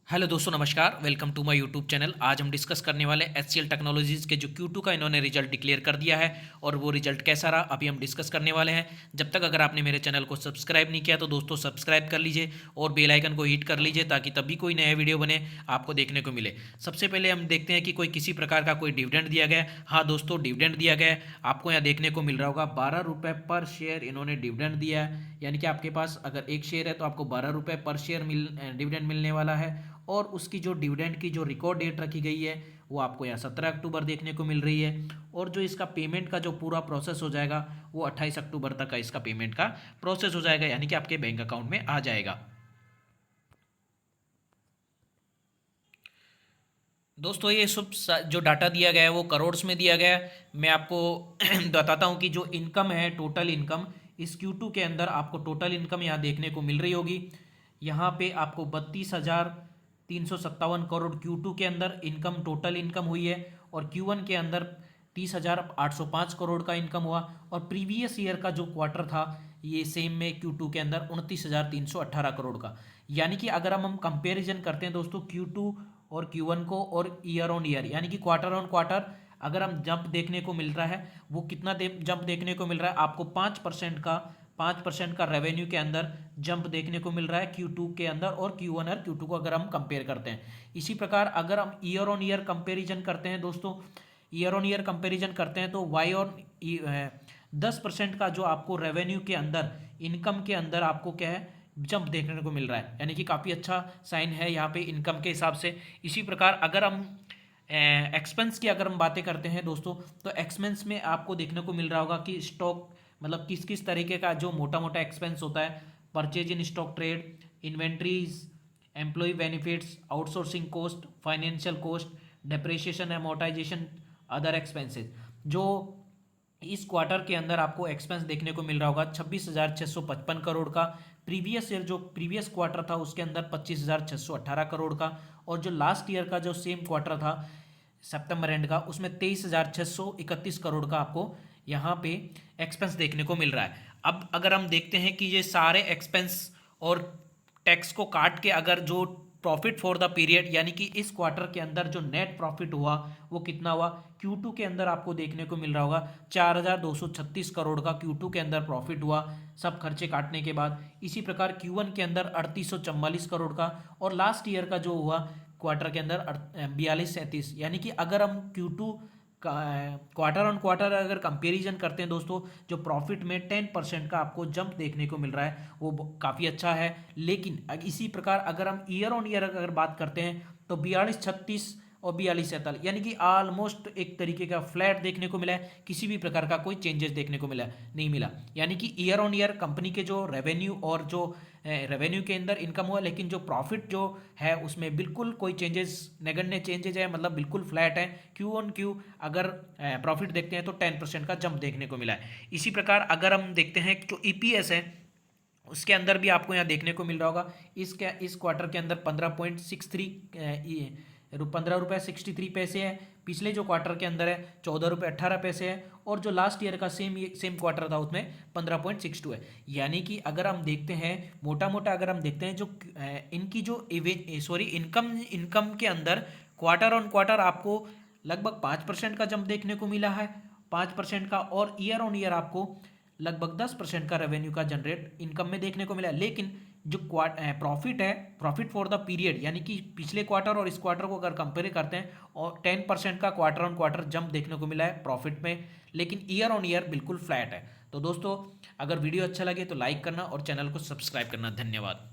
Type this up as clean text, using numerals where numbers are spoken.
Hello दोस्तों, नमस्कार। Welcome to my YouTube channel. आज हम डिस्कस करने वाले एचसीएल टेक्नोलॉजीज़ के जो Q2 का इन्होंने रिजल्ट डिक्लेयर कर दिया है और वो रिजल्ट कैसा रहा अभी हम डिस्कस करने वाले हैं। जब तक अगर आपने मेरे चैनल को सब्सक्राइब नहीं किया तो दोस्तों सब्सक्राइब कर लीजिए और बेल आइकन को हिट कर लीजिए ताकि तभी कोई नया वीडियो बने आपको देखने को मिले। सबसे पहले हम देखते हैं कि कोई किसी प्रकार का कोई डिविडेंड दिया गया है। हाँ दोस्तों, डिविडेंड दिया गया है। आपको यहाँ देखने को मिल रहा होगा 12 रुपये पर शेयर इन्होंने डिविडेंड दिया है। यानी कि आपके पास अगर एक शेयर है तो आपको 12 रुपये पर शेयर डिविडेंड मिलने वाला है। और उसकी जो डिविडेंड की जो रिकॉर्ड डेट रखी गई है वो आपको यहाँ 17 अक्टूबर देखने को मिल रही है। और जो इसका पेमेंट का जो पूरा प्रोसेस हो जाएगा वो 28 अक्टूबर तक का इसका पेमेंट का प्रोसेस हो जाएगा, यानी कि आपके बैंक अकाउंट में आ जाएगा। दोस्तों ये सब जो डाटा दिया गया है वो करोड़्स में दिया गया है। मैं आपको बताता हूँ कि जो इनकम है, टोटल इनकम इस Q2 के अंदर आपको टोटल इनकम यहाँ देखने को मिल रही होगी। यहाँ पे आपको 32,357 करोड़ Q2 के अंदर इनकम, टोटल इनकम हुई है। और Q1 के अंदर 30,805 करोड़ का इनकम हुआ। और प्रीवियस ईयर का जो क्वार्टर था ये सेम में Q2 के अंदर 29,318 करोड़ का। यानी कि अगर हम कंपेरिजन करते हैं दोस्तों Q2 और Q1 को और ईयर ऑन ईयर, यानी कि क्वार्टर ऑन क्वार्टर अगर हम जंप देखने को मिल रहा है वो कितना जंप देखने को मिल रहा है आपको 5% का रेवेन्यू के अंदर जंप देखने को मिल रहा है Q2 के अंदर और Q1 और Q2 को अगर हम कंपेयर करते हैं। इसी प्रकार अगर हम ईयर ऑन ईयर कंपेरिजन करते हैं दोस्तों, ईयर ऑन ईयर कंपेरिजन करते हैं तो वाई ऑन 10% का जो आपको रेवेन्यू के अंदर, इनकम के अंदर आपको क्या है, जंप देखने को मिल रहा है। यानी कि काफ़ी अच्छा साइन है यहाँ पे इनकम के हिसाब से। इसी प्रकार अगर हम एक्सपेंस की अगर हम बातें करते हैं दोस्तों तो एक्सपेंस में आपको देखने को मिल रहा होगा कि स्टॉक मतलब किस किस तरीके का जो मोटा मोटा एक्सपेंस होता है, purchase in stock trade, inventories, employ benefits, outsourcing cost, financial cost, depreciation, amortisation, other expenses, जो इस क्वार्टर के अंदर आपको एक्सपेंस देखने को मिल रहा होगा 26,655 करोड़ का। प्रीवियस ईयर जो प्रीवियस क्वार्टर था उसके अंदर 25,618 करोड़ का। और जो लास्ट ईयर का जो सेम क्वार्टर था सितंबर एंड का उसमें 23,631 करोड़ का आपको यहाँ पे एक्सपेंस देखने को मिल रहा है। अब अगर हम देखते हैं कि ये सारे एक्सपेंस और टैक्स को काट के अगर जो प्रॉफिट फॉर द पीरियड, यानी कि इस क्वार्टर के अंदर जो नेट प्रॉफिट हुआ वो कितना हुआ, Q2 के अंदर आपको देखने को मिल रहा होगा 4,236 करोड़ का Q2 के अंदर प्रॉफिट हुआ सब खर्चे काटने के बाद। इसी प्रकार Q1 के अंदर 3844 करोड़ का। और लास्ट ईयर का जो हुआ क्वार्टर के अंदर 4237। यानी कि अगर हम Q2 क्वार्टर ऑन क्वार्टर अगर कंपैरिजन करते हैं दोस्तों, जो प्रॉफिट में 10% का आपको जंप देखने को मिल रहा है वो काफ़ी अच्छा है। लेकिन इसी प्रकार अगर हम ईयर ऑन ईयर अगर बात करते हैं तो 4236 और 4247, यानी कि ऑलमोस्ट एक तरीके का फ्लैट देखने को मिला है, किसी भी प्रकार का कोई चेंजेस देखने को मिला नहीं मिला। यानी कि ईयर ऑन ईयर कंपनी के जो रेवेन्यू और जो रेवेन्यू के अंदर इनकम हुआ, लेकिन जो प्रॉफिट जो है उसमें बिल्कुल कोई चेंजेस, नगण्य चेंजेज है, मतलब बिल्कुल फ्लैट है। क्यू ऑन क्यू अगर प्रॉफिट देखते हैं तो 10% का जंप देखने को मिला है। इसी प्रकार अगर हम देखते हैं जो ईपीएस है उसके अंदर भी आपको यहाँ देखने को मिल रहा होगा इस क्वार्टर के अंदर 15 रुपये 63 पैसे है। पिछले जो क्वार्टर के अंदर है 14 रुपये 18 पैसे है। और जो लास्ट ईयर का सेम क्वार्टर था उसमें 15.62 है। यानी कि अगर हम देखते हैं मोटा मोटा अगर हम देखते हैं जो इनकी जो इनकम के अंदर क्वार्टर ऑन क्वार्टर आपको लगभग 5% का जंप देखने को मिला है, 5% का। और ईयर ऑन ईयर आपको लगभग 10% का रेवेन्यू का जनरेट इनकम में देखने को मिला है। लेकिन जो प्रॉफिट है, प्रॉफिट फॉर द पीरियड, यानी कि पिछले क्वार्टर और इस क्वार्टर को अगर कंपेयर करते हैं और 10% का क्वार्टर ऑन क्वार्टर जंप देखने को मिला है प्रॉफिट में, लेकिन ईयर ऑन ईयर बिल्कुल फ्लैट है। तो दोस्तों अगर वीडियो अच्छा लगे तो लाइक करना और चैनल को सब्सक्राइब करना। धन्यवाद।